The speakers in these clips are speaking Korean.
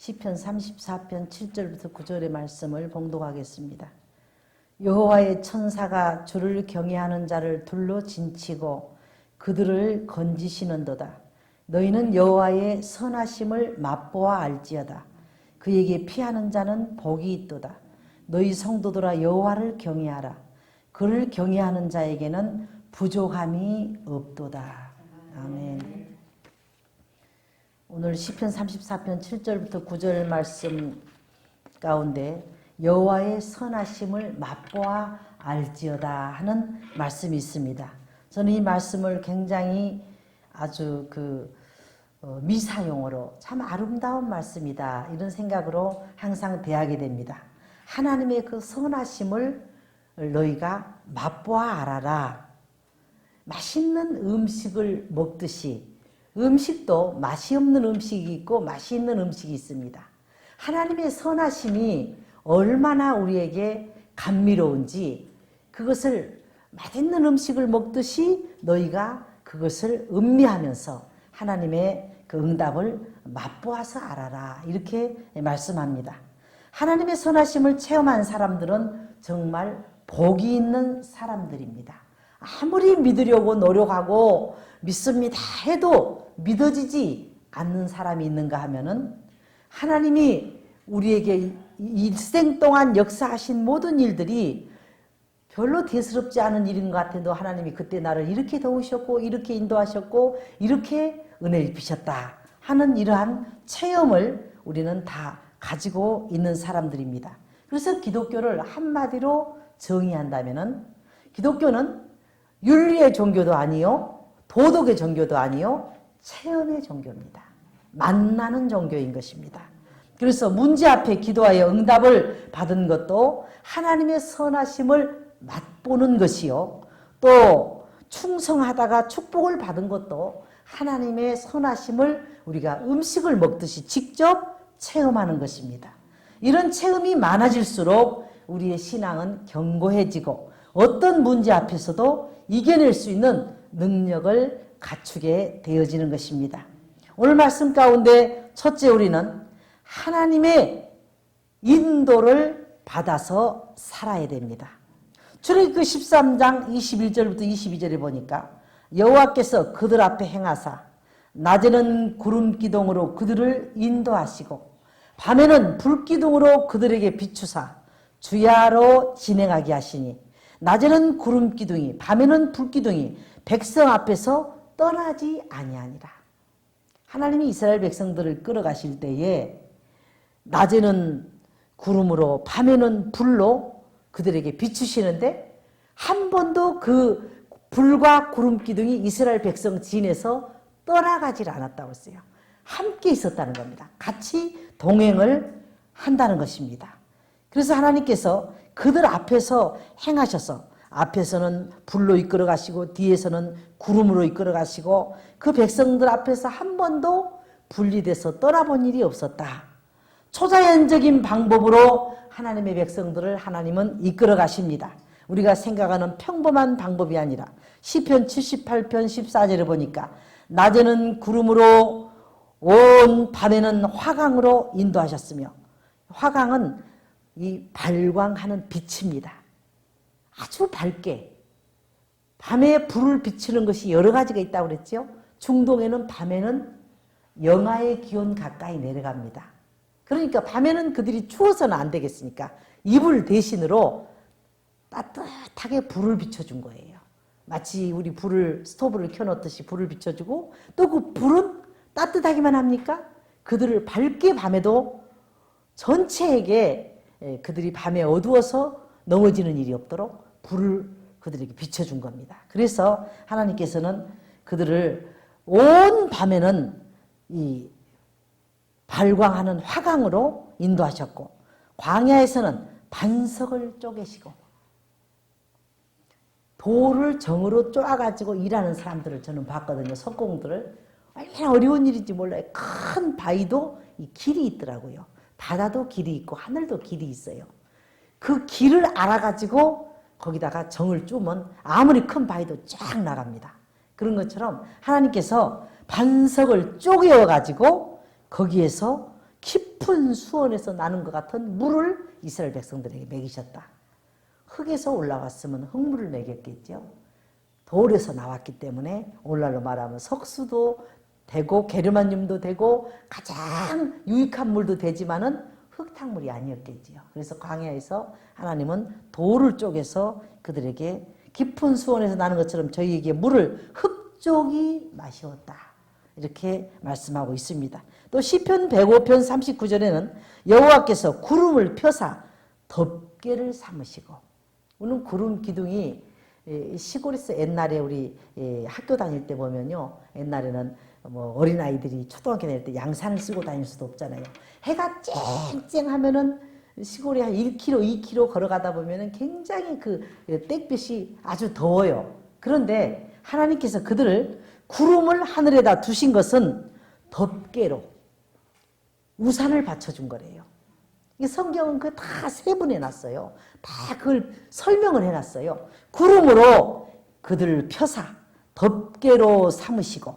시편 34편 7절부터 9절의 말씀을 봉독하겠습니다. 여호와의 천사가 주를 경외하는 자를 둘러 진치고 그들을 건지시는도다. 너희는 여호와의 선하심을 맛보아 알지어다. 그에게 피하는 자는 복이 있도다. 너희 성도들아 여호와를 경외하라. 그를 경외하는 자에게는 부족함이 없도다. 아멘. 오늘 시편 34편 7절부터 9절 말씀 가운데 여호와의 선하심을 맛보아 알지어다 하는 말씀이 있습니다. 저는 이 말씀을 굉장히 아주 미사용어로 참 아름다운 말씀이다 이런 생각으로 항상 대하게 됩니다. 하나님의 그 선하심을 너희가 맛보아 알아라. 맛있는 음식을 먹듯이 음식도 맛이 없는 음식이 있고 맛이 있는 음식이 있습니다. 하나님의 선하심이 얼마나 우리에게 감미로운지 그것을 맛있는 음식을 먹듯이 너희가 그것을 음미하면서 하나님의 그 응답을 맛보아서 알아라 이렇게 말씀합니다. 하나님의 선하심을 체험한 사람들은 정말 복이 있는 사람들입니다. 아무리 믿으려고 노력하고 믿습니다 해도 믿어지지 않는 사람이 있는가 하면은 하나님이 우리에게 일생 동안 역사하신 모든 일들이 별로 대수롭지 않은 일인 것 같아도 하나님이 그때 나를 이렇게 도우셨고 이렇게 인도하셨고 이렇게 은혜를 입히셨다 하는 이러한 체험을 우리는 다 가지고 있는 사람들입니다. 그래서 기독교를 한마디로 정의한다면은 기독교는 윤리의 종교도 아니요 도덕의 종교도 아니요 체험의 종교입니다. 만나는 종교인 것입니다. 그래서 문제 앞에 기도하여 응답을 받은 것도 하나님의 선하심을 맛보는 것이요 또 충성하다가 축복을 받은 것도 하나님의 선하심을 우리가 음식을 먹듯이 직접 체험하는 것입니다. 이런 체험이 많아질수록 우리의 신앙은 견고해지고 어떤 문제 앞에서도 이겨낼 수 있는 능력을 갖추게 되어지는 것입니다. 오늘 말씀 가운데 첫째 우리는 하나님의 인도를 받아서 살아야 됩니다. 출애굽기 13장 21절부터 22절에 보니까 여호와께서 그들 앞에 행하사 낮에는 구름 기둥으로 그들을 인도하시고 밤에는 불 기둥으로 그들에게 비추사 주야로 진행하게 하시니 낮에는 구름 기둥이 밤에는 불 기둥이 백성 앞에서 떠나지 아니하니라. 하나님이 이스라엘 백성들을 끌어가실 때에 낮에는 구름으로 밤에는 불로 그들에게 비추시는데 한 번도 그 불과 구름 기둥이 이스라엘 백성 진에서 떠나가질 않았다고 했어요. 함께 있었다는 겁니다. 같이 동행을 한다는 것입니다. 그래서 하나님께서 그들 앞에서 행하셔서 앞에서는 불로 이끌어 가시고 뒤에서는 구름으로 이끌어 가시고 그 백성들 앞에서 한 번도 분리돼서 떠나본 일이 없었다. 초자연적인 방법으로 하나님의 백성들을 하나님은 이끌어 가십니다. 우리가 생각하는 평범한 방법이 아니라 시편 78편 14절에 보니까 낮에는 구름으로 온 밤에는 화강으로 인도하셨으며 화강은 이 발광하는 빛입니다. 아주 밝게 밤에 불을 비추는 것이 여러 가지가 있다고 그랬죠. 중동에는 밤에는 영하의 기온 가까이 내려갑니다. 그러니까 밤에는 그들이 추워서는 안 되겠으니까 이불 대신으로 따뜻하게 불을 비춰준 거예요. 마치 우리 스토브를 켜놓듯이 불을 비춰주고 또 그 불은 따뜻하기만 합니까? 그들을 밝게 밤에도 전체에게 그들이 밤에 어두워서 넘어지는 일이 없도록 불을 그들에게 비춰준 겁니다. 그래서 하나님께서는 그들을 온 밤에는 이 발광하는 화강으로 인도하셨고 광야에서는 반석을 쪼개시고 돌을 정으로 쪼아가지고 일하는 사람들을 저는 봤거든요. 석공들을. 얼마나 어려운 일인지 몰라요. 큰 바위도 이 길이 있더라고요. 바다도 길이 있고 하늘도 길이 있어요. 그 길을 알아가지고 거기다가 정을 쪼면 아무리 큰 바위도 쫙 나갑니다. 그런 것처럼 하나님께서 반석을 쪼개어가지고 거기에서 깊은 수원에서 나는 것 같은 물을 이스라엘 백성들에게 먹이셨다. 흙에서 올라왔으면 흙물을 먹였겠죠. 돌에서 나왔기 때문에 오늘날로 말하면 석수도 되고 게르마늄도 되고 가장 유익한 물도 되지만은 흙탕물이 아니었겠지요. 그래서 광야에서 하나님은 돌을 쪼개서 그들에게 깊은 수원에서 나는 것처럼 저희에게 물을 흙족이 마시었다. 이렇게 말씀하고 있습니다. 또 시편 105편 39절에는 여호와께서 구름을 펴사 덮개를 삼으시고, 오늘 구름 기둥이 시골에서 옛날에 우리 학교 다닐 때 보면요, 옛날에는 뭐 어린아이들이 초등학교 다닐 때 양산을 쓰고 다닐 수도 없잖아요. 해가 쨍쨍하면은 시골에 한 1km, 2km 걸어가다 보면은 굉장히 그 땡볕이 아주 더워요. 그런데 하나님께서 그들을 구름을 하늘에다 두신 것은 덮개로 우산을 받쳐준 거래요. 이 성경은 그 다 세분해 놨어요. 다 그걸 설명을 해놨어요. 구름으로 그들을 펴사 덮개로 삼으시고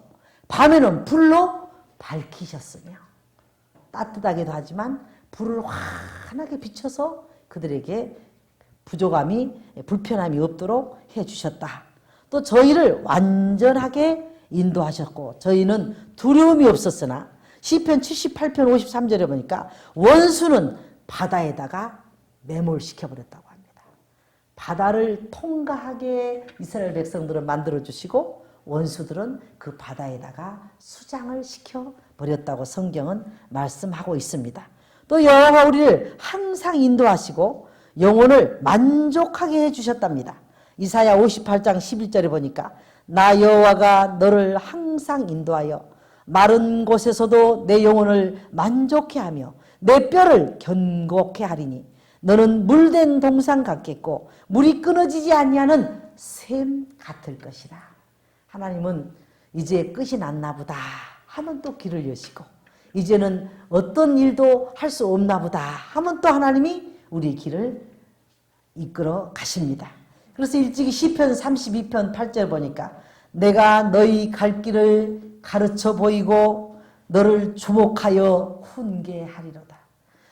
밤에는 불로 밝히셨으며, 따뜻하기도 하지만 불을 환하게 비춰서 그들에게 부족함이 불편함이 없도록 해주셨다. 또 저희를 완전하게 인도하셨고 저희는 두려움이 없었으나 시편 78편 53절에 보니까 원수는 바다에다가 매몰시켜버렸다고 합니다. 바다를 통과하게 이스라엘 백성들을 만들어주시고 원수들은 그 바다에다가 수장을 시켜버렸다고 성경은 말씀하고 있습니다. 또 여호와가 우리를 항상 인도하시고 영혼을 만족하게 해주셨답니다. 이사야 58장 11절에 보니까 나 여호와가 너를 항상 인도하여 마른 곳에서도 내 영혼을 만족해 하며 내 뼈를 견고케 하리니 너는 물된 동산 같겠고 물이 끊어지지 아니하는 샘 같을 것이라. 하나님은 이제 끝이 났나 보다 하면 또 길을 여시고, 이제는 어떤 일도 할 수 없나 보다 하면 또 하나님이 우리 길을 이끌어 가십니다. 그래서 일찍이 시편 32편 8절 보니까 내가 너희 갈 길을 가르쳐 보이고 너를 주목하여 훈계하리로다.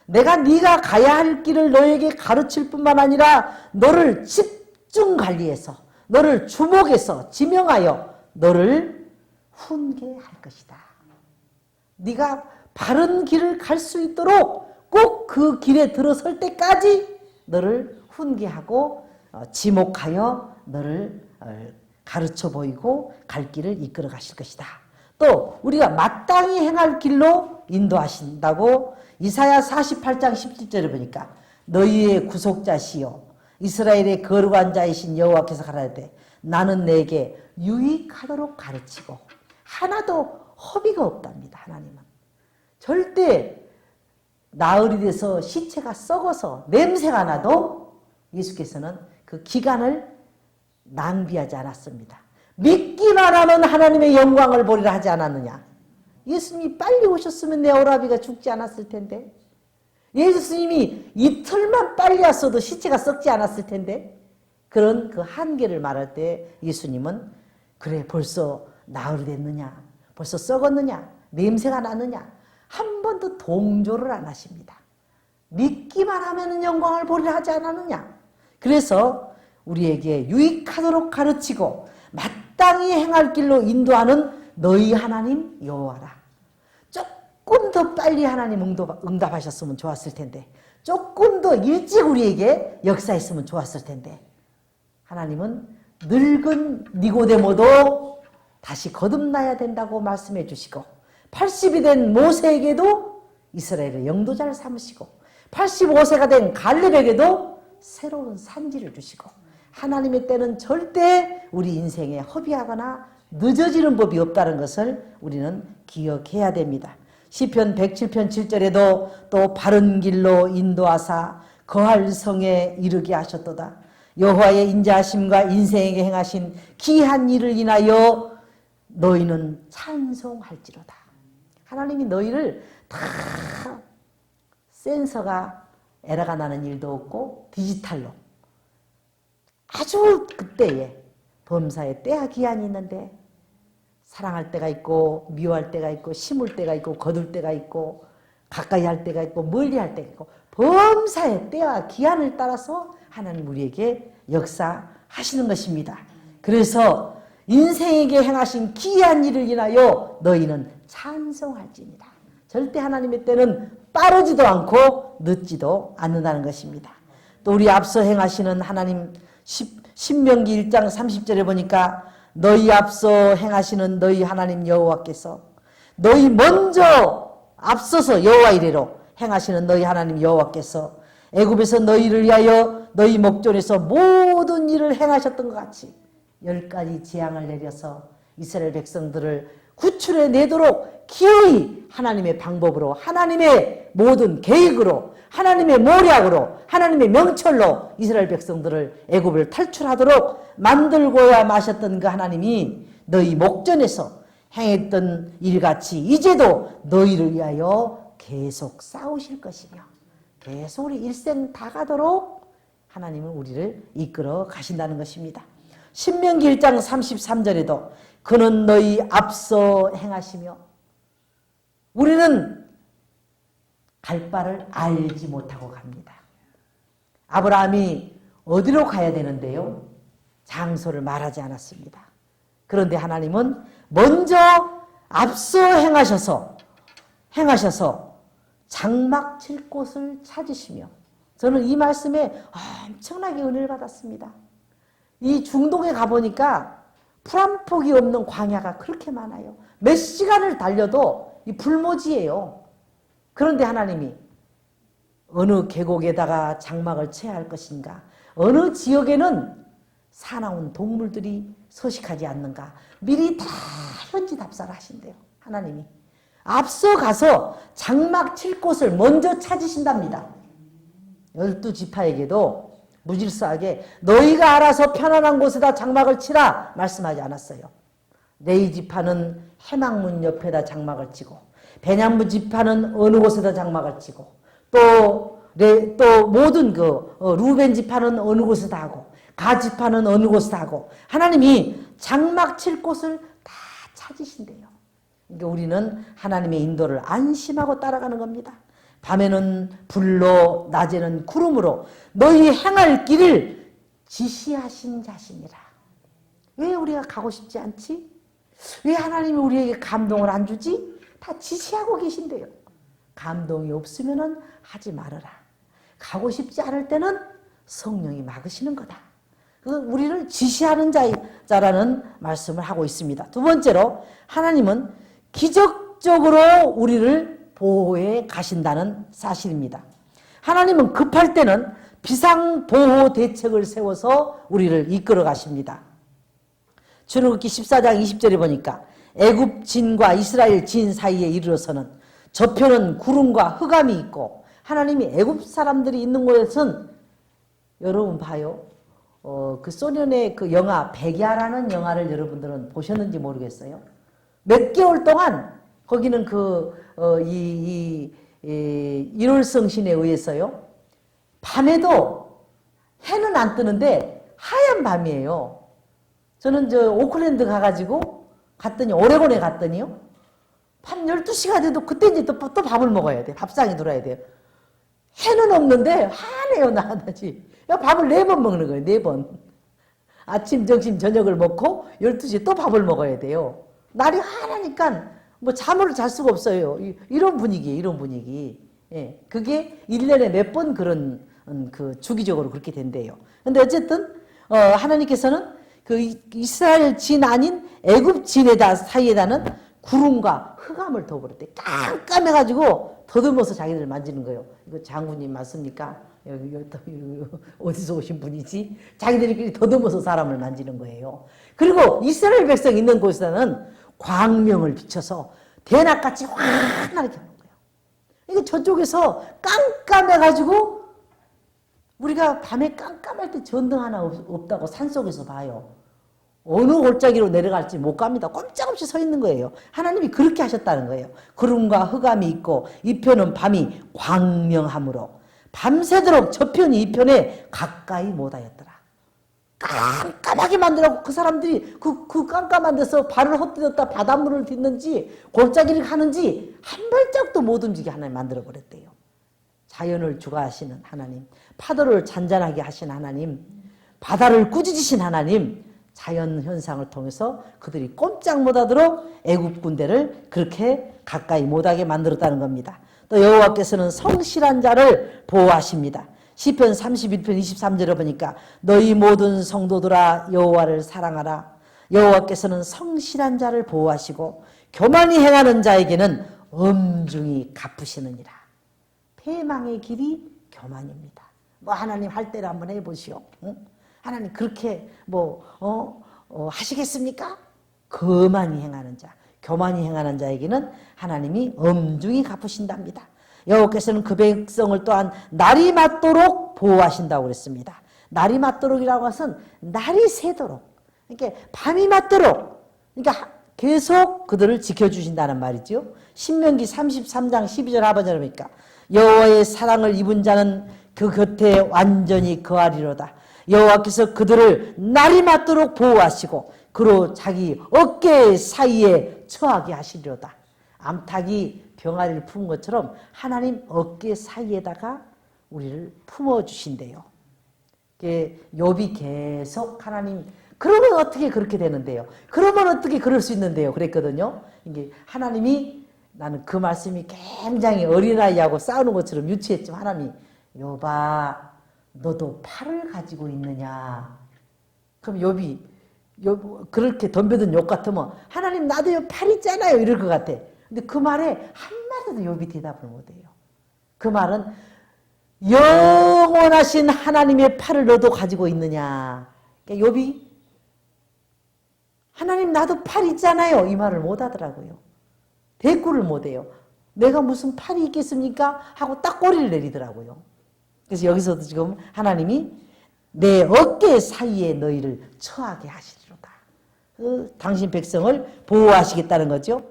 내가 네가 가야 할 길을 너에게 가르칠 뿐만 아니라 너를 집중 관리해서 너를 주목해서 지명하여 너를 훈계할 것이다. 네가 바른 길을 갈 수 있도록 꼭 그 길에 들어설 때까지 너를 훈계하고 지목하여 너를 가르쳐 보이고 갈 길을 이끌어 가실 것이다. 또 우리가 마땅히 행할 길로 인도하신다고 이사야 48장 17절에 보니까 너희의 구속자시요 이스라엘의 거룩한 자이신 여호와께서 가라사대 나는 내게 유익하도록 가르치고 하나도 허비가 없답니다. 하나님은 절대 나흘이 돼서 시체가 썩어서 냄새가 나도 예수께서는 그 기간을 낭비하지 않았습니다. 믿기만 하면 하나님의 영광을 보리라 하지 않았느냐. 예수님이 빨리 오셨으면 내 오라비가 죽지 않았을 텐데, 예수님이 이틀만 빨리 왔어도 시체가 썩지 않았을 텐데, 그런 그 한계를 말할 때 예수님은 그래 벌써 나흘이 됐느냐, 벌써 썩었느냐, 냄새가 나느냐 한 번도 동조를 안 하십니다. 믿기만 하면 영광을 보리라 하지 않았느냐. 그래서 우리에게 유익하도록 가르치고 마땅히 행할 길로 인도하는 너희 하나님 여호와라. 조금 더 빨리 하나님 응답하셨으면 좋았을 텐데, 조금 더 일찍 우리에게 역사했으면 좋았을 텐데, 하나님은 늙은 니고데모도 다시 거듭나야 된다고 말씀해 주시고 80이 된 모세에게도 이스라엘의 영도자를 삼으시고 85세가 된 갈렙에게도 새로운 산지를 주시고, 하나님의 때는 절대 우리 인생에 허비하거나 늦어지는 법이 없다는 것을 우리는 기억해야 됩니다. 시편 107편 7절에도 또 바른 길로 인도하사 거할 성에 이르게 하셨도다. 여호와의 인자하심과 인생에게 행하신 기한 일을 인하여 너희는 찬송할지로다. 하나님이 너희를 다 센서가 에러가 나는 일도 없고 디지털로 아주 그때에 범사에 때와 기한이 있는데 사랑할 때가 있고 미워할 때가 있고 심을 때가 있고 거둘 때가 있고 가까이 할 때가 있고 멀리 할 때가 있고 범사의 때와 기한을 따라서 하나님 우리에게 역사하시는 것입니다. 그래서 인생에게 행하신 기이한 일을 인하여 너희는 찬송할지니라. 절대 하나님의 때는 빠르지도 않고 늦지도 않는다는 것입니다. 또 우리 앞서 행하시는 하나님 신명기 1장 30절에 보니까 너희 앞서 행하시는 너희 하나님 여호와께서 너희 먼저 앞서서 여호와 이래로 행하시는 너희 하나님 여호와께서 애굽에서 너희를 위하여 너희 목전에서 모든 일을 행하셨던 것 같이 10가지 재앙을 내려서 이스라엘 백성들을 구출해 내도록 기어이 하나님의 방법으로 하나님의 모든 계획으로 하나님의 모략으로 하나님의 명철로 이스라엘 백성들을 애굽을 탈출하도록 만들고야 마셨던 그 하나님이 너희 목전에서 행했던 일같이 이제도 너희를 위하여 계속 싸우실 것이며 계속 우리 일생 다 가도록 하나님은 우리를 이끌어 가신다는 것입니다. 신명기 1장 33절에도 그는 너희 앞서 행하시며 우리는 갈 바를 알지 못하고 갑니다. 아브라함이 어디로 가야 되는데요? 장소를 말하지 않았습니다. 그런데 하나님은 먼저 앞서 행하셔서 장막 칠 곳을 찾으시며 저는 이 말씀에 엄청나게 은혜를 받았습니다. 이 중동에 가보니까 풀 한 폭이 없는 광야가 그렇게 많아요. 몇 시간을 달려도 이 불모지예요. 그런데 하나님이 어느 계곡에다가 장막을 쳐야 할 것인가, 어느 지역에는 사나운 동물들이 서식하지 않는가, 미리 다 현지 답사를 하신대요. 하나님이 앞서 가서 장막 칠 곳을 먼저 찾으신답니다. 12지파에게도 무질서하게 너희가 알아서 편안한 곳에다 장막을 치라 말씀하지 않았어요. 레위 지파는 해망문 옆에다 장막을 치고 베냐민 지파는 어느 곳에다 장막을 치고 또 모든 루벤 지파는 어느 곳에다 하고 가 지파는 어느 곳에다 하고 하나님이 장막 칠 곳을 다 찾으신대요. 그러니까 우리는 하나님의 인도를 안심하고 따라가는 겁니다. 밤에는 불로 낮에는 구름으로 너희 행할 길을 지시하신 자신이라. 왜 우리가 가고 싶지 않지? 왜 하나님이 우리에게 감동을 안 주지? 다 지시하고 계신대요. 감동이 없으면 하지 말아라. 가고 싶지 않을 때는 성령이 막으시는 거다. 우리를 지시하는 자라는 말씀을 하고 있습니다. 두 번째로 하나님은 기적적으로 우리를 보호해 가신다는 사실입니다. 하나님은 급할 때는 비상보호 대책을 세워서 우리를 이끌어 가십니다. 출애굽기 14장 20절에 보니까 애굽 진과 이스라엘 진 사이에 이르러서는 저편은 구름과 흑암이 있고 하나님이 애굽 사람들이 있는 곳에서는 여러분 봐요. 그 소련의 그 영화 백야라는 영화를 여러분들은 보셨는지 모르겠어요. 몇 개월 동안 거기는 일월성 신에 의해서요. 밤에도 해는 안 뜨는데 하얀 밤이에요. 저는 오클랜드 가가지고 갔더니 오레곤에 갔더니요. 밤 12시가 돼도 그때 이제 또 밥을 먹어야 돼. 밥상에 들어야 돼요. 해는 없는데 하네요, 나다지. 밥을 4번 먹는 거예요, 4번. 아침, 점심, 저녁을 먹고 12시에 또 밥을 먹어야 돼요. 날이 하나니까 뭐 잠을 잘 수가 없어요. 이런 분위기예요, 이런 분위기. 예, 그게 1년에 몇 번 그런 주기적으로 그렇게 된대요. 근데 어쨌든 하나님께서는 그 이스라엘 진 아닌 애굽 진에다 사이에다는 구름과 흑암을 둬버렸대. 깜깜해가지고 더듬어서 자기들 만지는 거예요. 이거 장군님 맞습니까? 여기 어디서 오신 분이지? 자기들끼리 더듬어서 사람을 만지는 거예요. 그리고 이스라엘 백성 있는 곳에서는 광명을 비춰서 대낮같이 환하게 하는 거예요. 이게 저쪽에서 깜깜해가지고 우리가 밤에 깜깜할 때 전등 하나 없다고 산속에서 봐요. 어느 골짜기로 내려갈지 못 갑니다. 꼼짝없이 서 있는 거예요. 하나님이 그렇게 하셨다는 거예요. 구름과 흑암이 있고 이편은 밤이 광명함으로 밤새도록 저편이 이편에 가까이 못하였더라. 깜깜하게 만들라고 그 사람들이 그 깜깜한 데서 발을 헛디뎠다 바닷물을 딛는지 골짜기를 가는지 한 발짝도 못 움직이게 하나님 만들어버렸대요. 자연을 주관하시는 하나님, 파도를 잔잔하게 하신 하나님, 바다를 꾸짖으신 하나님, 자연 현상을 통해서 그들이 꼼짝 못하도록 애굽 군대를 그렇게 가까이 못하게 만들었다는 겁니다. 또 여호와께서는 성실한 자를 보호하십니다. 시편 31편 23절에 보니까 너희 모든 성도들아 여호와를 사랑하라. 여호와께서는 성실한 자를 보호하시고 교만히 행하는 자에게는 엄중히 갚으시느니라. 패망의 길이 교만입니다. 뭐 하나님 할 때를 한번 해보시오. 응? 하나님 그렇게 하시겠습니까? 거만히 행하는 자, 교만히 행하는 자에게는 하나님이 엄중히 갚으신답니다. 여호와께서는 그 백성을 또한 날이 맞도록 보호하신다고 그랬습니다. 날이 맞도록이라고 해서는 날이 새도록, 그러니까 밤이 맞도록, 그러니까 계속 그들을 지켜주신다는 말이죠. 신명기 33장 12절 하반절에 보니까 여호와의 사랑을 입은 자는 그 곁에 완전히 거하리로다. 여호와께서 그들을 날이 맞도록 보호하시고 그로 자기 어깨 사이에 처하게 하시리로다. 암탉이 병아리를 품은 것처럼 하나님 어깨 사이에다가 우리를 품어주신대요. 욥이 계속 하나님 그러면 어떻게 그렇게 되는데요? 그러면 어떻게 그럴 수 있는데요? 그랬거든요. 이게 하나님이 나는 그 말씀이 굉장히 어린아이하고 싸우는 것처럼 유치했지만 하나님이 욥아 너도 팔을 가지고 있느냐? 그럼 욥이 그렇게 덤벼든 욥 같으면 하나님 나도 팔 있잖아요 이럴 것 같아. 근데 그 말에 한마디도 욥이 대답을 못해요. 그 말은 영원하신 하나님의 팔을 너도 가지고 있느냐. 그러니까 욥이 하나님 나도 팔 있잖아요 이 말을 못하더라고요. 대꾸를 못해요. 내가 무슨 팔이 있겠습니까? 하고 딱 꼬리를 내리더라고요. 그래서 여기서도 지금 하나님이 내 어깨 사이에 너희를 처하게 하시리로다. 당신 백성을 보호하시겠다는 거죠.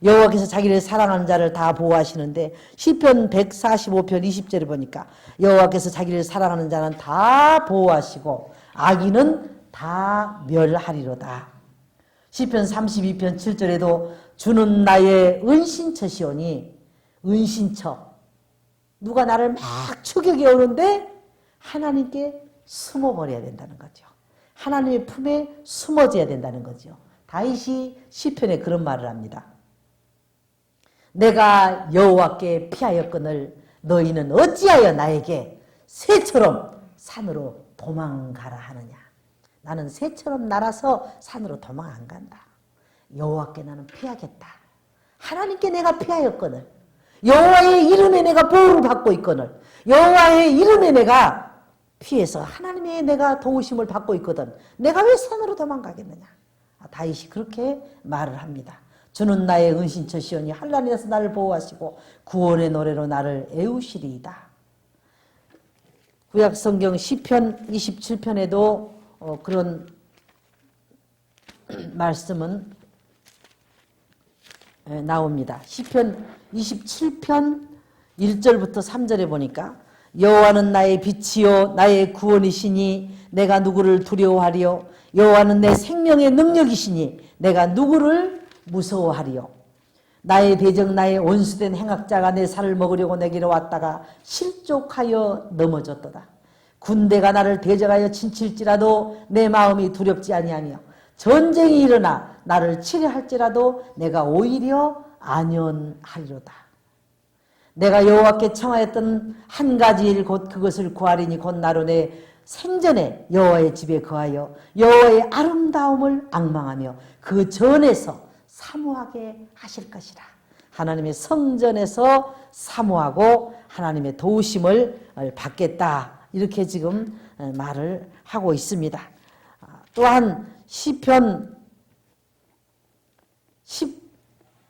여호와께서 자기를 사랑하는 자를 다 보호하시는데 시편 145편 20절에 보니까 여호와께서 자기를 사랑하는 자는 다 보호하시고 악인은 다 멸하리로다. 시편 32편 7절에도 주는 나의 은신처시오니 은신처 누가 나를 막 추격해 오는데 하나님께 숨어버려야 된다는 거죠. 하나님의 품에 숨어져야 된다는 거죠. 다윗이 시편에 그런 말을 합니다. 내가 여호와께 피하였거늘 너희는 어찌하여 나에게 새처럼 산으로 도망가라 하느냐. 나는 새처럼 날아서 산으로 도망 안 간다. 여호와께 나는 피하겠다. 하나님께 내가 피하였거늘 여호와의 이름에 내가 보호를 받고 있거늘 여호와의 이름에 내가 피해서 하나님의 내가 도우심을 받고 있거든. 내가 왜 산으로 도망가겠느냐. 다윗이 그렇게 말을 합니다. 주는 나의 은신처시오니 한란에서 나를 보호하시고 구원의 노래로 나를 애우시리이다. 구약성경 시편 27편에도 그런 말씀은 나옵니다. 시편 27편 1절부터 3절에 보니까 여호와는 나의 빛이요 나의 구원이시니 내가 누구를 두려워하리요. 여호와는 내 생명의 능력이시니 내가 누구를 무서워하리요. 나의 대적 나의 원수된 행악자가 내 살을 먹으려고 내게로 왔다가 실족하여 넘어졌도다. 군대가 나를 대적하여 친칠지라도 내 마음이 두렵지 아니하며 전쟁이 일어나 나를 치려할지라도 내가 오히려 안연하리로다. 내가 여호와께 청하였던 한 가지 일 곧 그것을 구하리니 곧 나로 내 생전에 여호와의 집에 거하여 여호와의 아름다움을 앙망하며 그 전에서 사모하게 하실 것이라. 하나님의 성전에서 사모하고 하나님의 도우심을 받겠다. 이렇게 지금 말을 하고 있습니다. 또한 시편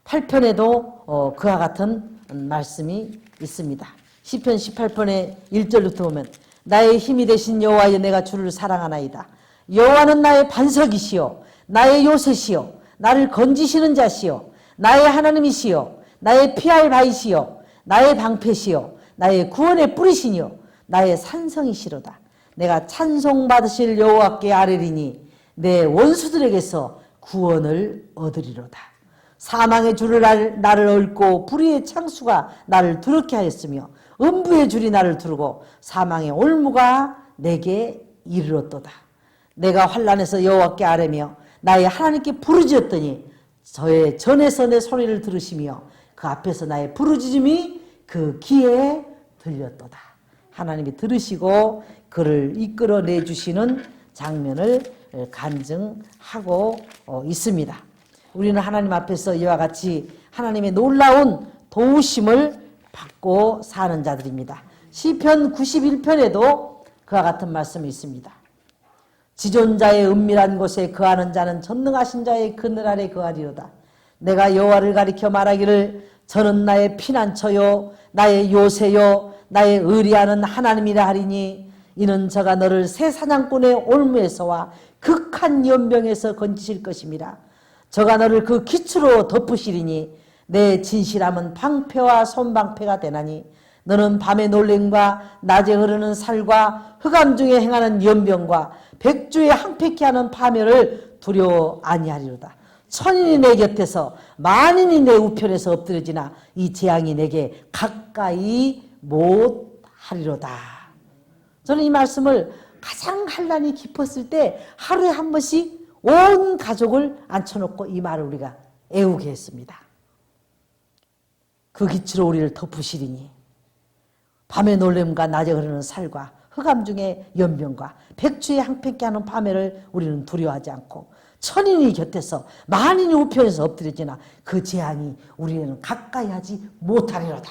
18편에도 그와 같은 말씀이 있습니다. 시편 18편의 1절부터 보면 나의 힘이 되신 여호와여 내가 주를 사랑하나이다. 여호와는 나의 반석이시요 나의 요새시요 나를 건지시는 자시요 나의 하나님이시요 나의 피할 바이시요 나의 방패시요 나의 구원의 뿌리시니요 나의 산성이시로다. 내가 찬송받으실 여호와께 아뢰리니 내 원수들에게서 구원을 얻으리로다. 사망의 줄을 나를 얽고 불의의 창수가 나를 두렵게 하였으며 음부의 줄이 나를 두르고 사망의 올무가 내게 이르렀도다. 내가 환난에서 여호와께 아뢰며 나의 하나님께 부르짖었더니 저의 전에서 내 소리를 들으시며 그 앞에서 나의 부르짖음이 그 귀에 들렸도다. 하나님이 들으시고 그를 이끌어내 주시는 장면을 간증하고 있습니다. 우리는 하나님 앞에서 이와 같이 하나님의 놀라운 도우심을 받고 사는 자들입니다. 시편 91편에도 그와 같은 말씀이 있습니다. 지존자의 은밀한 곳에 거하는 자는 전능하신 자의 그늘 아래 거하리로다. 내가 여호와를 가리켜 말하기를 저는 나의 피난처요 나의 요새요 나의 의리하는 하나님이라 하리니 이는 저가 너를 새 사냥꾼의 올무에서와 극한 연병에서 건지실 것임이라. 저가 너를 그 기초로 덮으시리니 내 진실함은 방패와 손방패가 되나니 너는 밤의 놀램과 낮에 흐르는 살과 흑암 중에 행하는 연병과 백주에 항패케 하는 파멸을 두려워 아니하리로다. 천인이 내 곁에서 만인이 내 우편에서 엎드려지나 이 재앙이 내게 가까이 못하리로다. 저는 이 말씀을 가장 환난이 깊었을 때 하루에 한 번씩 온 가족을 앉혀놓고 이 말을 우리가 애우게 했습니다. 그 기치로 우리를 덮으시리니 밤의 놀램과 낮에 흐르는 살과 흑암 중에 연병과 백주에 항패케 하는 파멸을 우리는 두려워하지 않고 천인이 곁에서 만인이 우편에서 엎드려지나 그 재앙이 우리는 가까이 하지 못하리로다.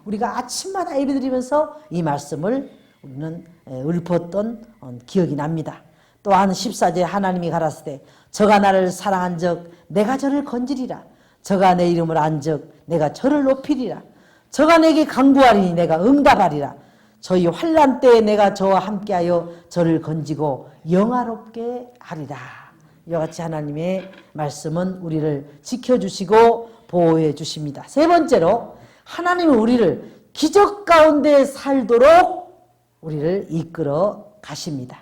우리가 아침마다 예배드리면서 이 말씀을 우리는 읊었던 기억이 납니다. 또한 14절에 하나님이 가라사대 저가 나를 사랑한 적 내가 저를 건지리라. 저가 내 이름을 안 적 내가 저를 높이리라. 저가 내게 간구하리니 내가 응답하리라. 저희 환난 때에 내가 저와 함께하여 저를 건지고 영화롭게 하리라. 이와 같이 하나님의 말씀은 우리를 지켜주시고 보호해 주십니다. 세 번째로 하나님은 우리를 기적 가운데 살도록 우리를 이끌어 가십니다.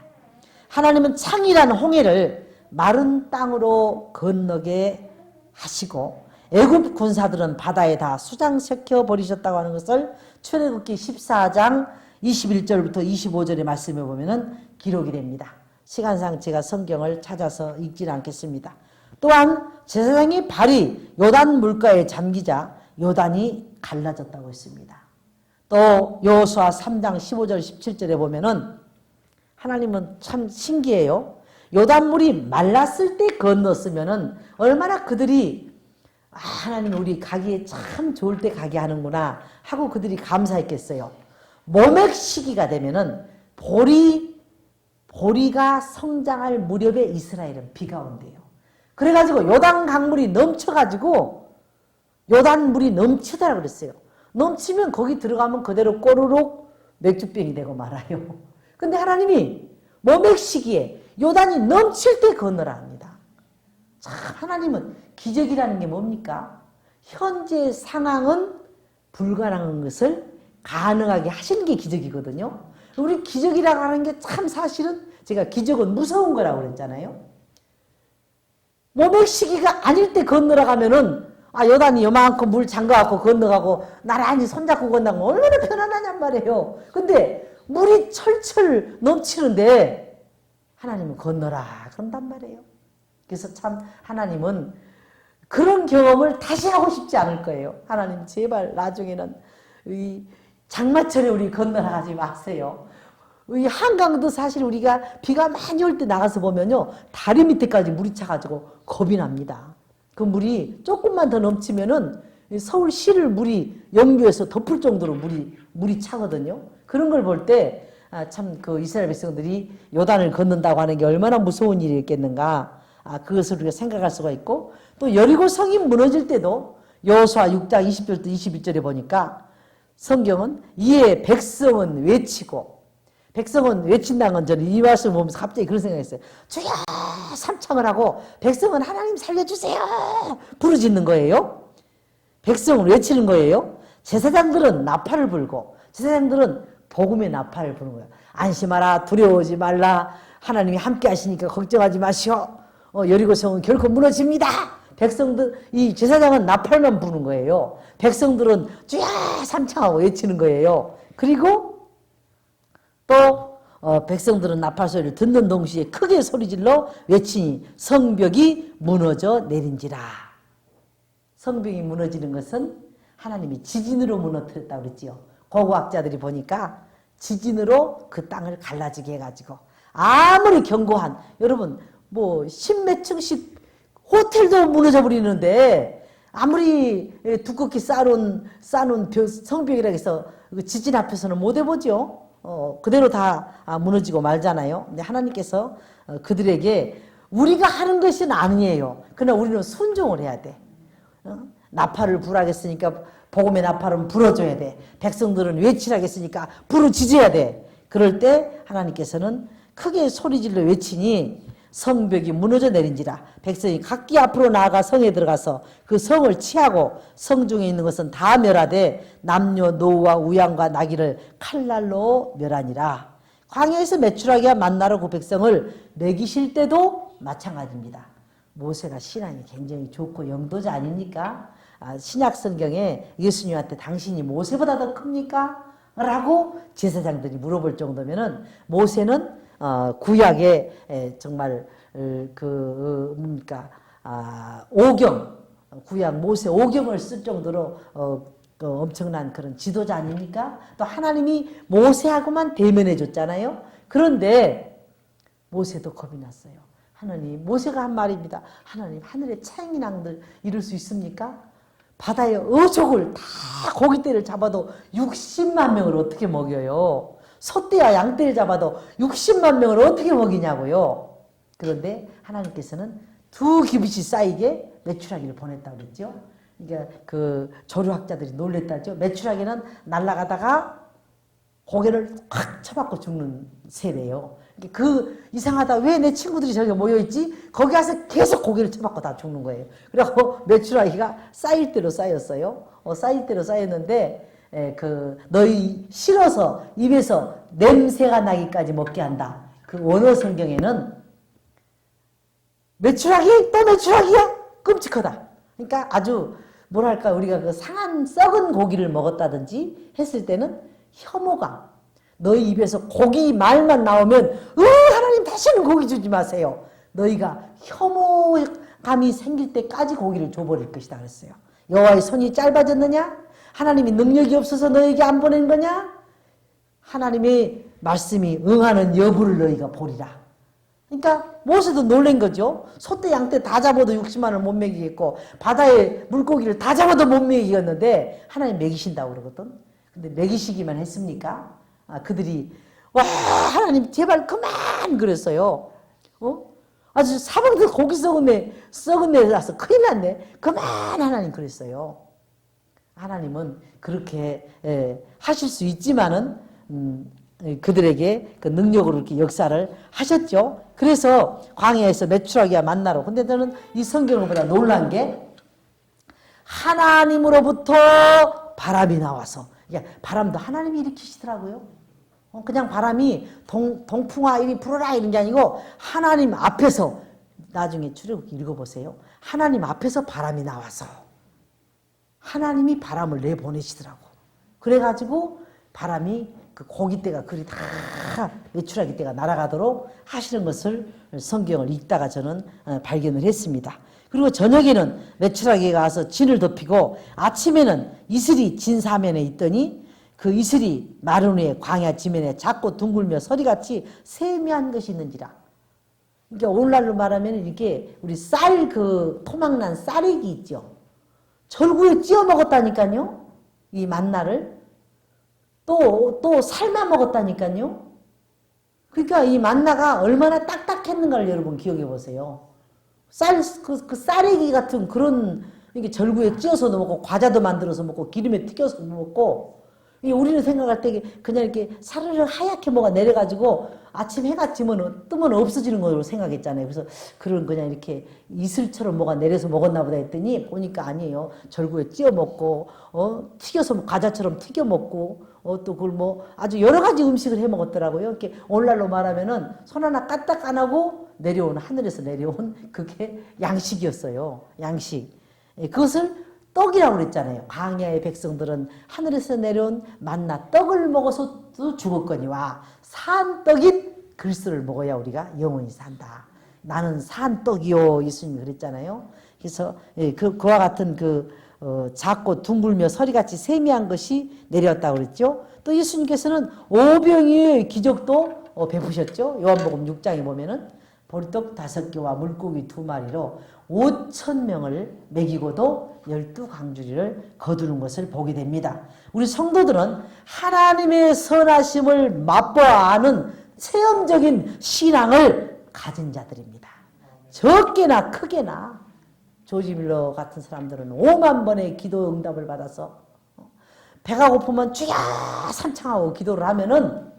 하나님은 창이라는 홍해를 마른 땅으로 건너게 하시고 애굽 군사들은 바다에 다 수장시켜 버리셨다고 하는 것을 출애굽기 14장 21절부터 25절의 말씀에 보면은 기록이 됩니다. 시간상 제가 성경을 찾아서 읽지는 않겠습니다. 또한 제사장의 발이 요단 물가에 잠기자 요단이 갈라졌다고 했습니다. 또 여호수아 3장 15절 17절에 보면은 하나님은 참 신기해요. 요단물이 말랐을 때 건넜으면은 얼마나 그들이 하나님 우리 가기에 참 좋을 때 가게 하는구나 하고 그들이 감사했겠어요. 모맥 시기가 되면은 보리가 성장할 무렵에 이스라엘은 비가 온대요. 그래가지고 요단 강물이 넘쳐가지고 요단물이 넘치더라 그랬어요. 넘치면 거기 들어가면 그대로 꼬르륵 맥주병이 되고 말아요. 근데 하나님이 모맥 시기에 요단이 넘칠 때 건너라 합니다. 참 하나님은 기적이라는 게 뭡니까? 현재 상황은 불가능한 것을 가능하게 하시는 게 기적이거든요. 우리 기적이라고 하는 게 참 사실은 제가 기적은 무서운 거라고 그랬잖아요. 모맥 시기가 아닐 때 건너러 가면은 요단이 요만큼 물 잠가갖고 건너가고 나란히 손잡고 건너가면 얼마나 편안하냔 말이에요. 근데 물이 철철 넘치는데 하나님은 건너라 그런단 말이에요. 그래서 참 하나님은 그런 경험을 다시 하고 싶지 않을 거예요. 하나님 제발 나중에는 이 장마철에 우리 건너라 하지 마세요. 이 한강도 사실 우리가 비가 많이 올 때 나가서 보면요. 다리 밑에까지 물이 차가지고 겁이 납니다. 그 물이 조금만 더 넘치면은 서울시를 물이 영유해서 덮을 정도로 물이 차거든요. 그런 걸 볼 때 참 그 이스라엘 백성들이 요단을 건넌다고 하는 게 얼마나 무서운 일이었겠는가. 그것을 우리가 생각할 수가 있고 또 여리고 성이 무너질 때도 여호수아 6장 20절부터 21절에 보니까 성경은 이에 백성은 외치고 백성은 외친다는 건 저는 이 말씀을 보면서 갑자기 그런 생각했어요. 주여 삼창을 하고 백성은 하나님 살려주세요 부르짖는 거예요. 백성은 외치는 거예요. 제사장들은 나팔을 불고 제사장들은 복음의 나팔을 부는 거예요. 안심하라, 두려워하지 말라. 하나님이 함께 하시니까 걱정하지 마시오. 여리고성은 결코 무너집니다. 백성들, 이 제사장은 나팔만 부는 거예요. 백성들은 쥐야 삼창하고 외치는 거예요. 그리고 또 백성들은 나팔 소리를 듣는 동시에 크게 소리질러 외치니 성벽이 무너져 내린지라. 성벽이 무너지는 것은 하나님이 지진으로 무너뜨렸다고 그랬지요. 고고학자들이 보니까 지진으로 그 땅을 갈라지게 해가지고 아무리 견고한, 여러분 뭐 십몇 층씩 호텔도 무너져 버리는데 아무리 두껍게 쌓아놓은 성벽이라 해서 지진 앞에서는 못 해보죠. 그대로 다 무너지고 말잖아요. 근데 하나님께서 그들에게 우리가 하는 것은 아니에요. 그러나 우리는 순종을 해야 돼. 나팔을 불하겠으니까 복음의 나팔은 불어줘야 돼. 백성들은 외치라겠으니까 부르짖어야 돼. 그럴 때 하나님께서는 크게 소리질러 외치니 성벽이 무너져 내린지라. 백성이 각기 앞으로 나아가 성에 들어가서 그 성을 치하고 성중에 있는 것은 다 멸하되 남녀 노우와 우양과 나귀를 칼날로 멸하니라. 광야에서 메추라기와 만나로 그 백성을 먹이실 때도 마찬가지입니다. 모세가 신앙이 굉장히 좋고 영도자 아닙니까? 신약 성경에 예수님한테 당신이 모세보다 더 큽니까? 라고 제사장들이 물어볼 정도면은 모세는 구약에 정말 오경, 구약 모세 오경을 쓸 정도로 엄청난 그런 지도자 아닙니까? 또 하나님이 모세하고만 대면해 줬잖아요. 그런데 모세도 겁이 났어요. 하나님, 모세가 한 말입니다. 하나님, 하늘의 창인왕들 이룰 수 있습니까? 바다에 어족을 다 고깃대를 잡아도 60만 명을 어떻게 먹여요? 소떼와 양떼를 잡아도 60만 명을 어떻게 먹이냐고요. 그런데 하나님께서는 두 기빗이 쌓이게 메추라기를 보냈다고 그랬죠. 그러니까 그 조류학자들이 놀랬다죠. 메추라기는 날아가다가 고개를 확 쳐박고 죽는 새래요. 그 이상하다. 왜 내 친구들이 저기 모여있지? 거기 가서 계속 고개를 쳐박고 다 죽는 거예요. 그래갖고 메추라기가 쌓일 대로 쌓였어요. 쌓일 대로 쌓였는데 너희 싫어서 입에서 냄새가 나기까지 먹게 한다. 그 원어 성경에는 메추라기? 또 메추라기야? 끔찍하다. 그러니까 아주 뭐랄까 우리가 그 상한 썩은 고기를 먹었다든지 했을 때는 혐오감. 너희 입에서 고기 말만 나오면 하나님 다시는 고기 주지 마세요. 너희가 혐오감이 생길 때까지 고기를 줘버릴 것이다 그랬어요. 여호와의 손이 짧아졌느냐? 하나님이 능력이 없어서 너에게 안 보낸 거냐? 하나님의 말씀이 응하는 여부를 너희가 보리라. 그러니까 모세도 놀란 거죠. 소떼 양떼 다 잡아도 60만을 못 먹이겠고 바다에 물고기를 다 잡아도 못 먹이겠는데 하나님 먹이신다고 그러거든. 근데 먹이시기만 했습니까? 그들이 와 하나님 제발 그만 그랬어요. 아주 사방들 고기 썩은 내 나서 큰일 났네. 그만 하나님 그랬어요. 하나님은 그렇게 하실 수 있지만은 그들에게 그 능력으로 이렇게 역사를 하셨죠. 그래서 광야에서 메추라기와 만나러. 근데 저는 이 성경을 보다 놀란 게 하나님으로부터 바람이 나와서 바람도 하나님이 일으키시더라고요. 그냥 바람이 동풍아 이리 불어라 이런 게 아니고 하나님 앞에서 나중에 출애굽기 읽어보세요. 하나님 앞에서 바람이 나와서 하나님이 바람을 내보내시더라고. 그래가지고 바람이 그 고깃대가 그리 다 메추라기 떼가 날아가도록 하시는 것을 성경을 읽다가 저는 발견을 했습니다. 그리고 저녁에는 메추라기가 와서 진을 덮이고 아침에는 이슬이 진 사면에 있더니 그 이슬이 마른 후에 광야 지면에 작고 둥글며 서리같이 세미한 것이 있는지라. 그러니까 오늘날로 말하면 이렇게 우리 쌀 그 토막난 쌀액이 있죠. 절구에 찧어 먹었다니까요. 이 만나를. 또 삶아 먹었다니까요. 그러니까 이 만나가 얼마나 딱딱했는가를 여러분 기억해 보세요. 그 쌀액이 같은 그런 이게 절구에 찧어서도 먹고 과자도 만들어서 먹고 기름에 튀겨서 먹고 우리는 생각할 때 그냥 이렇게 사르르 하얗게 뭐가 내려가지고 아침 해가 뜨면 없어지는 걸로 생각했잖아요. 그래서 그런 그냥 이렇게 이슬처럼 뭐가 내려서 먹었나 보다 했더니 보니까 아니에요. 절구에 찧어 먹고 튀겨서 과자처럼 튀겨 먹고 또 그걸 뭐 아주 여러 가지 음식을 해 먹었더라고요. 이렇게 오늘날로 말하면은 손 하나 까딱 안 하고 내려온, 하늘에서 내려온 그게 양식이었어요. 양식. 그것을 떡이라고 그랬잖아요. 광야의 백성들은 하늘에서 내려온 만나 떡을 먹어서도 죽었거니와 산 떡인 그리스도를 먹어야 우리가 영원히 산다. 나는 산 떡이요. 예수님이 그랬잖아요. 그래서 그와 같은 작고 둥글며 서리같이 세미한 것이 내려왔다고 그랬죠. 또 예수님께서는 오병이의 기적도 베푸셨죠. 요한복음 6장에 보면은 보리떡 5개와 물고기 2마리로 5,000명을 먹이고도 12광주리를 거두는 것을 보게 됩니다. 우리 성도들은 하나님의 선하심을 맛보아 아는 체험적인 신앙을 가진 자들입니다. 적게나 크게나 조지 밀러 같은 사람들은 5만 번의 기도 응답을 받아서 배가 고프면 주야 삼창하고 기도를 하면은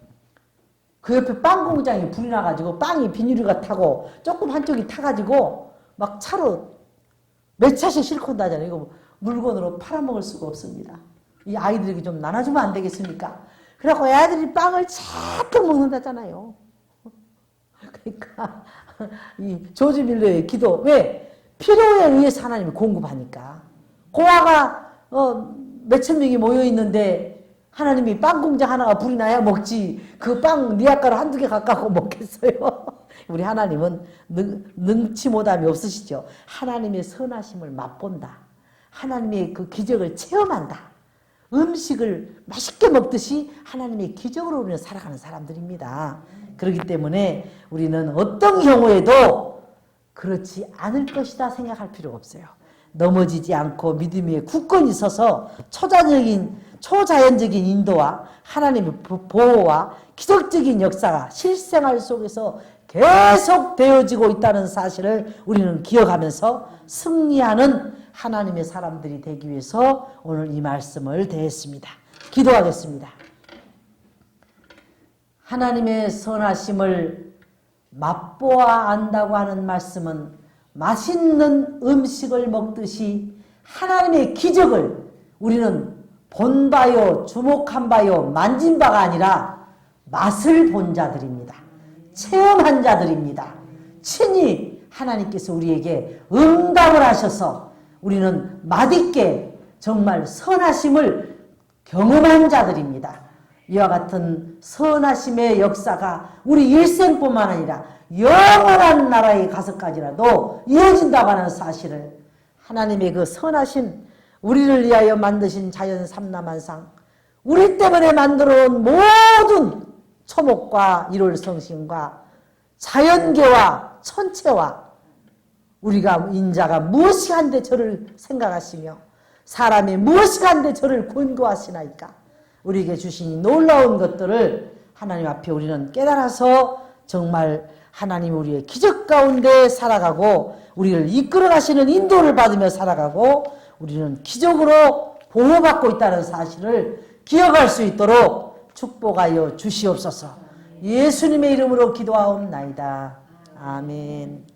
그 옆에 빵 공장에 불이 나가지고 빵이 비닐이가 타고 조금 한쪽이 타가지고 막 차로 몇 차씩 싣고 다잖아요. 이거 물건으로 팔아먹을 수가 없습니다. 이 아이들에게 좀 나눠주면 안 되겠습니까? 그래갖고 애들이 빵을 잔뜩 먹는다잖아요. 그러니까 이 조지 밀러의 기도, 왜? 필요에 의해서 하나님이 공급하니까. 고아가 몇천 명이 모여 있는데 하나님이 빵 공장 하나가 불이 나야 먹지. 그 빵 네 아까로 한두 개 갖고 먹겠어요. 우리 하나님은 능치 못함이 없으시죠. 하나님의 선하심을 맛본다. 하나님의 그 기적을 체험한다. 음식을 맛있게 먹듯이 하나님의 기적으로 우리는 살아가는 사람들입니다. 그렇기 때문에 우리는 어떤 경우에도 그렇지 않을 것이다 생각할 필요가 없어요. 넘어지지 않고 믿음에 굳건히 서서 초자연적인 인도와 하나님의 보호와 기적적인 역사가 실생활 속에서 계속 되어지고 있다는 사실을 우리는 기억하면서 승리하는 하나님의 사람들이 되기 위해서 오늘 이 말씀을 대했습니다. 기도하겠습니다. 하나님의 선하심을 맛보아 안다고 하는 말씀은 맛있는 음식을 먹듯이 하나님의 기적을 우리는 본 바요, 주목한 바요, 만진 바가 아니라 맛을 본 자들입니다. 체험한 자들입니다. 친히 하나님께서 우리에게 응답을 하셔서 우리는 맛있게 정말 선하심을 경험한 자들입니다. 이와 같은 선하심의 역사가 우리 일생뿐만 아니라 영원한 나라에 가서까지라도 이어진다고 하는 사실을 하나님의 그 선하신 우리를 위하여 만드신 자연 삼라만상 우리 때문에 만들어온 모든 초목과 일월성신과 자연계와 천체와 우리가 인자가 무엇이 한데 저를 생각하시며 사람이 무엇이 한데 저를 권고하시나이까 우리에게 주신 이 놀라운 것들을 하나님 앞에 우리는 깨달아서 정말 하나님 우리의 기적 가운데 살아가고 우리를 이끌어 가시는 인도를 받으며 살아가고 우리는 기적으로 보호받고 있다는 사실을 기억할 수 있도록 축복하여 주시옵소서. 예수님의 이름으로 기도하옵나이다. 아멘.